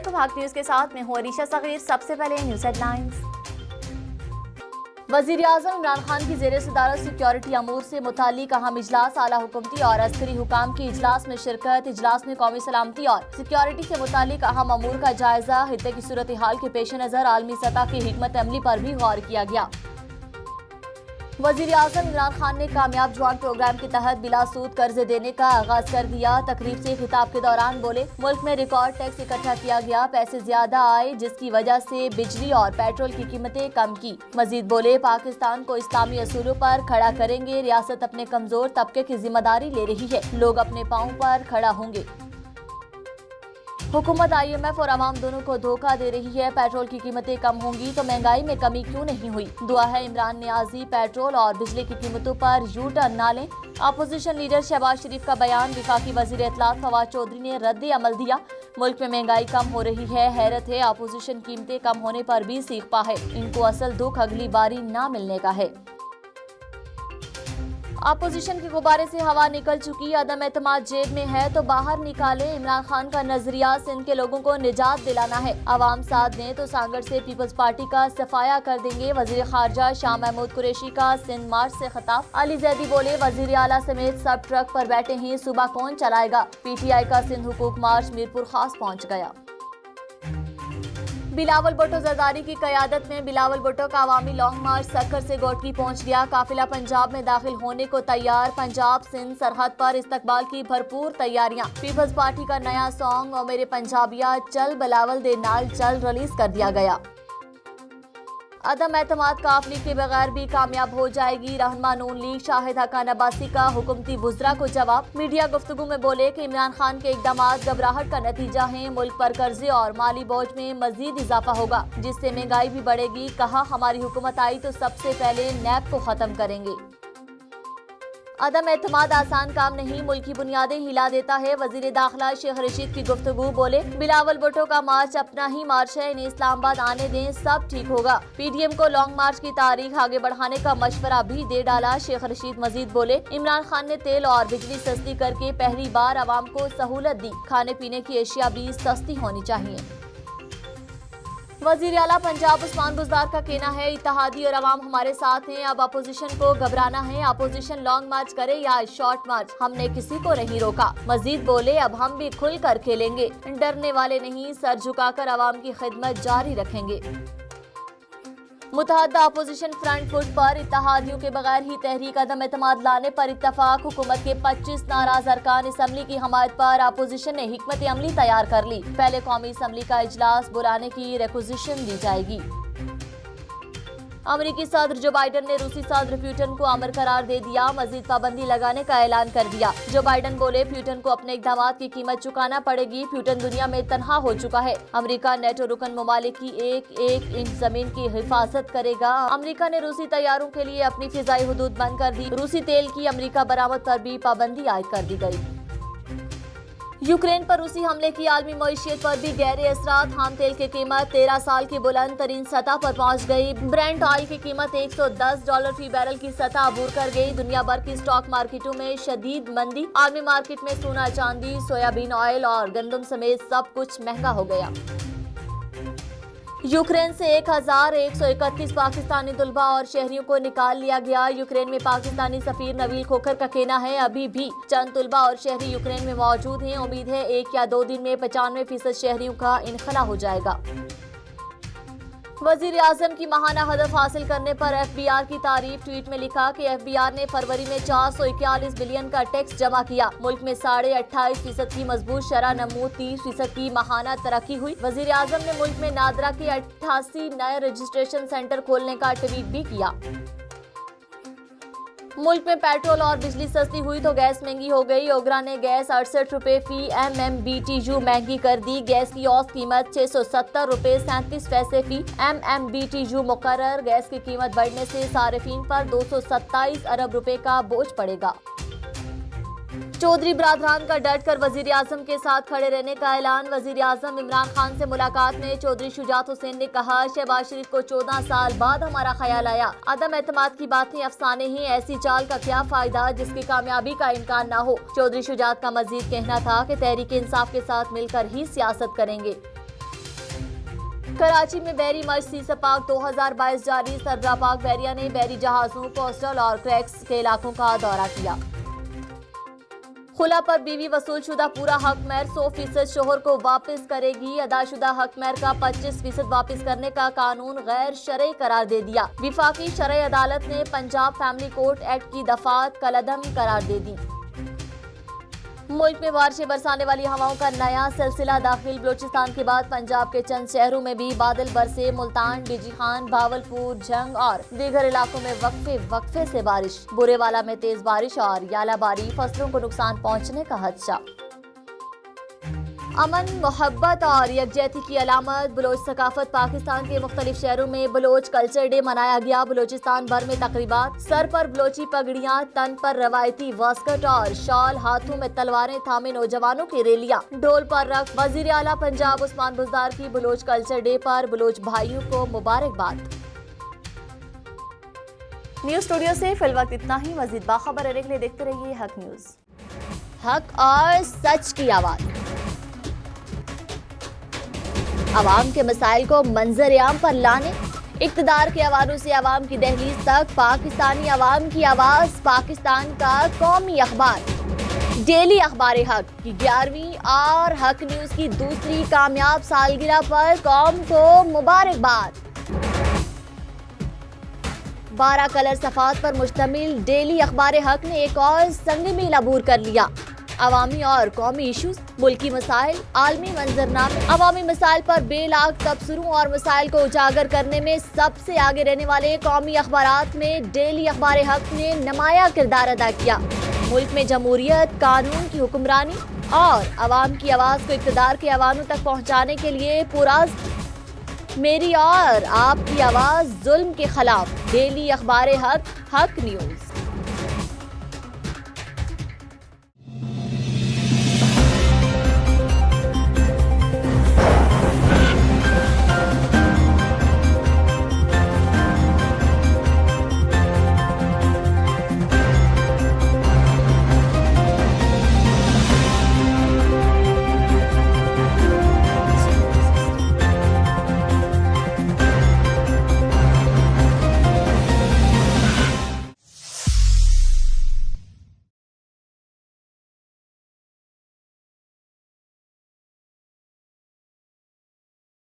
علیکم، حق نیوز کے ساتھ میں ہوں عریشہ صغیر۔ سب سے پہلے نیوز ہیڈ لائنز۔ وزیر اعظم عمران خان کی زیر صدارت سیکیورٹی امور سے متعلق اہم اجلاس، اعلیٰ حکومتی اور عسکری حکام کی اجلاس میں شرکت۔ اجلاس میں قومی سلامتی اور سیکیورٹی سے متعلق اہم امور کا جائزہ۔ خطے کی صورتحال کے پیش نظر عالمی سطح کی حکمت عملی پر بھی غور کیا گیا۔ وزیر اعظم عمران خان نے کامیاب جوان پروگرام کے تحت بلا سود قرضے دینے کا آغاز کر دیا۔ تقریب سے خطاب کے دوران بولے، ملک میں ریکارڈ ٹیکس اکٹھا کیا گیا، پیسے زیادہ آئے جس کی وجہ سے بجلی اور پیٹرول کی قیمتیں کم کی۔ مزید بولے، پاکستان کو اسلامی اصولوں پر کھڑا کریں گے، ریاست اپنے کمزور طبقے کی ذمہ داری لے رہی ہے، لوگ اپنے پاؤں پر کھڑا ہوں گے۔ حکومت IMF اور عوام دونوں کو دھوکہ دے رہی ہے، پیٹرول کی قیمتیں کم ہوں گی تو مہنگائی میں کمی کیوں نہیں ہوئی؟ دعا ہے عمران نیازی پیٹرول اور بجلی کی قیمتوں پر یو ٹرن نہ لیں۔ اپوزیشن لیڈر شہباز شریف کا بیان۔ وفاقی وزیر اطلاعات فواد چودھری نے رد عمل دیا، ملک میں مہنگائی کم ہو رہی ہے، حیرت ہے اپوزیشن قیمتیں کم ہونے پر بھی سیکھ پا ہے، ان کو اصل دکھ اگلی باری نہ ملنے کا ہے۔ اپوزیشن کے غبارے سے ہوا نکل چکی، عدم اعتماد جیب میں ہے تو باہر نکالیں۔ عمران خان کا نظریہ سندھ کے لوگوں کو نجات دلانا ہے، عوام ساتھ دیں تو سانگڑ سے پیپلز پارٹی کا صفایا کر دیں گے۔ وزیر خارجہ شاہ محمود قریشی کا سندھ مارچ سے خطاب۔ علی زیدی بولے، وزیر اعلیٰ سمیت سب ٹرک پر بیٹھے ہیں، صوبہ کون چلائے گا؟ PTI کا سندھ حقوق مارچ میرپور خاص پہنچ گیا۔ بلاول بھٹو زرداری کی قیادت میں بلاول بھٹو کا عوامی لانگ مارچ سکھر سے گوٹکی پہنچ گیا۔ قافلہ پنجاب میں داخل ہونے کو تیار، پنجاب سندھ سرحد پر استقبال کی بھرپور تیاریاں۔ پیپلز پارٹی کا نیا سانگ او میرے پنجابیا چل بلاول دے نال چل ریلیز کر دیا گیا۔ عدم اعتماد قافلے کے بغیر بھی کامیاب ہو جائے گی، رہنما نون لیگ شاہد حقان عباسی کا حکومتی وزراء کو جواب۔ میڈیا گفتگو میں بولے کہ عمران خان کے اقدامات گھبراہٹ کا نتیجہ ہیں، ملک پر قرضے اور مالی بوجھ میں مزید اضافہ ہوگا جس سے مہنگائی بھی بڑھے گی۔ کہا، ہماری حکومت آئی تو سب سے پہلے نیب کو ختم کریں گے۔ عدم اعتماد آسان کام نہیں، ملکی بنیادیں ہلا دیتا ہے، وزیر داخلہ شیخ رشید کی گفتگو۔ بولے، بلاول بھٹو کا مارچ اپنا ہی مارچ ہے، انہیں اسلام آباد آنے دیں، سب ٹھیک ہوگا۔ PDM کو لانگ مارچ کی تاریخ آگے بڑھانے کا مشورہ بھی دے ڈالا۔ شیخ رشید مزید بولے، عمران خان نے تیل اور بجلی سستی کر کے پہلی بار عوام کو سہولت دی، کھانے پینے کی اشیاء بھی سستی ہونی چاہیے۔ وزیر اعلیٰ پنجاب عثمان بزدار کا کہنا ہے، اتحادی اور عوام ہمارے ساتھ ہیں، اب اپوزیشن کو گھبرانا ہے، اپوزیشن لانگ مارچ کرے یا شارٹ مارچ، ہم نے کسی کو نہیں روکا۔ مزید بولے، اب ہم بھی کھل کر کھیلیں گے، ڈرنے والے نہیں، سر جھکا کر عوام کی خدمت جاری رکھیں گے۔ متحدہ اپوزیشن فرنٹ فٹ پر، اتحادیوں کے بغیر ہی تحریک عدم اعتماد لانے پر اتفاق۔ حکومت کے 25 ناراض ارکان اسمبلی کی حمایت پر اپوزیشن نے حکمت عملی تیار کر لی، پہلے قومی اسمبلی کا اجلاس بلانے کی ریکوزیشن دی جائے گی۔ امریکی صدر جو بائیڈن نے روسی صدر پیوٹن کو امر قرار دے دیا، مزید پابندی لگانے کا اعلان کر دیا۔ جو بائیڈن بولے، پیوٹن کو اپنے اقدامات کی قیمت چکانا پڑے گی، پیوٹن دنیا میں تنہا ہو چکا ہے، امریکہ نیٹو رکن ممالک کی ایک انچ زمین کی حفاظت کرے گا۔ امریکہ نے روسی طیاروں کے لیے اپنی فضائی حدود بند کر دی، روسی تیل کی امریکہ برآمد پر بھی پابندی عائد کر دی گئی۔ یوکرین پر روسی حملے کی عالمی معیشت پر بھی گہرے اثرات، خام تیل کی قیمت 13 سال کی بلند ترین سطح پر پہنچ گئی، برینٹ آئل کی قیمت $110 فی بیرل کی سطح عبور کر گئی۔ دنیا بھر کی اسٹاک مارکیٹوں میں شدید مندی، عالمی مارکیٹ میں سونا چاندی، سویابین آئل اور گندم سمیت سب کچھ مہنگا ہو گیا۔ یوکرین سے 1131 پاکستانی طلبہ اور شہریوں کو نکال لیا گیا۔ یوکرین میں پاکستانی سفیر نویل کھوکھر کا کہنا ہے، ابھی بھی چند طلبہ اور شہری یوکرین میں موجود ہیں، امید ہے 1 یا 2 دن میں 95% شہریوں کا انخلا ہو جائے گا۔ وزیر اعظم کی ماہانہ ہدف حاصل کرنے پر FBR کی تعریف، ٹویٹ میں لکھا کہ FBR نے فروری میں 441 بلین کا ٹیکس جمع کیا، ملک میں 28.5% کی مضبوط شرح نمو، 30% کی ماہانہ ترقی ہوئی۔ وزیر اعظم نے ملک میں نادرا کے 88 نئے رجسٹریشن سینٹر کھولنے کا ٹویٹ بھی کیا۔ ملک میں پیٹرول اور بجلی سستی ہوئی تو گیس مہنگی ہو گئی، اوگرا نے گیس 68 روپے فی MMBTU مہنگی کر دی، گیس کی اوسط قیمت 670 روپے 37 پیسے فی MMBTU مقرر، گیس کی قیمت بڑھنے سے صارفین پر 227 ارب روپے کا بوجھ پڑے گا۔ چودھری برادران کا ڈٹ کر وزیر اعظم کے ساتھ کھڑے رہنے کا اعلان، وزیر اعظم عمران خان سے ملاقات میں چودھری شجاعت حسین نے کہا، شہباز شریف کو 14 سال بعد ہمارا خیال آیا، عدم اعتماد کی باتیں افسانے ہیں، ایسی چال کا کیا فائدہ جس کی کامیابی کا امکان نہ ہو۔ چودھری شجاعت کا مزید کہنا تھا کہ تحریک انصاف کے ساتھ مل کر ہی سیاست کریں گے۔ کراچی میں بحری مرچ سی سپاک 2022 جاری، سربراہ پاک بحریہ نے بحری جہازوں، کوسٹل اور کریکس کے علاقوں کا دورہ کیا۔ خلا پر بیوی وصول شدہ پورا حق مہر 100% شوہر کو واپس کرے گی۔ ادا شدہ حق مہر کا 25% واپس کرنے کا قانون غیر شرعی قرار دے دیا۔ وفاقی شرعی عدالت نے پنجاب فیملی کورٹ ایکٹ کی دفعات کالعدم قرار دے دی۔ ملک میں بارشیں برسانے والی ہواؤں کا نیا سلسلہ داخل، بلوچستان کے بعد پنجاب کے چند شہروں میں بھی بادل برسے۔ ملتان، ڈیجی خان، بھاولپور، جنگ اور دیگر علاقوں میں وقفے سے بارش۔ برے والا میں تیز بارش اور یالہ باری، فصلوں کو نقصان پہنچنے کا خدشہ۔ امن، محبت اور یکجہتی کی علامت بلوچ ثقافت، پاکستان کے مختلف شہروں میں بلوچ کلچر ڈے منایا گیا۔ بلوچستان بھر میں تقریبات، سر پر بلوچی پگڑیاں، تن پر روایتی واسکٹ اور شال، ہاتھوں میں تلواریں تھامے نوجوانوں کی ریلیاں، ڈھول پر رقص۔ وزیر اعلیٰ پنجاب عثمان بزدار کی بلوچ کلچر ڈے پر بلوچ بھائیوں کو مبارکباد۔ نیوز اسٹوڈیو سے فی الوقت اتنا ہی۔ مزید باخبر رہنے کے لیے دیکھتے رہیے حق نیوز، حق اور سچ کی آواز۔ عوام کے مسائل کو منظر عام پر لانے، اقتدار کے ایوانوں سے عوام کی دہلیز تک، پاکستانی عوام کی آواز، پاکستان کا قومی اخبار ڈیلی اخبار حق کی 11ویں اور حق نیوز کی دوسری کامیاب سالگرہ پر قوم کو مبارکباد۔ 12 کلر صفحات پر مشتمل ڈیلی اخبار حق نے ایک اور سنگ میل عبور کر لیا۔ عوامی اور قومی ایشوز، ملکی مسائل، عالمی منظرنامے، عوامی مسائل پر بے لاگ تبصروں اور مسائل کو اجاگر کرنے میں سب سے آگے رہنے والے قومی اخبارات میں ڈیلی اخبار حق نے نمایاں کردار ادا کیا۔ ملک میں جمہوریت، قانون کی حکمرانی اور عوام کی آواز کو اقتدار کے ایوانوں تک پہنچانے کے لیے پرعزم میری اور آپ کی آواز ظلم کے خلاف ڈیلی اخبار حق، حق نیوز۔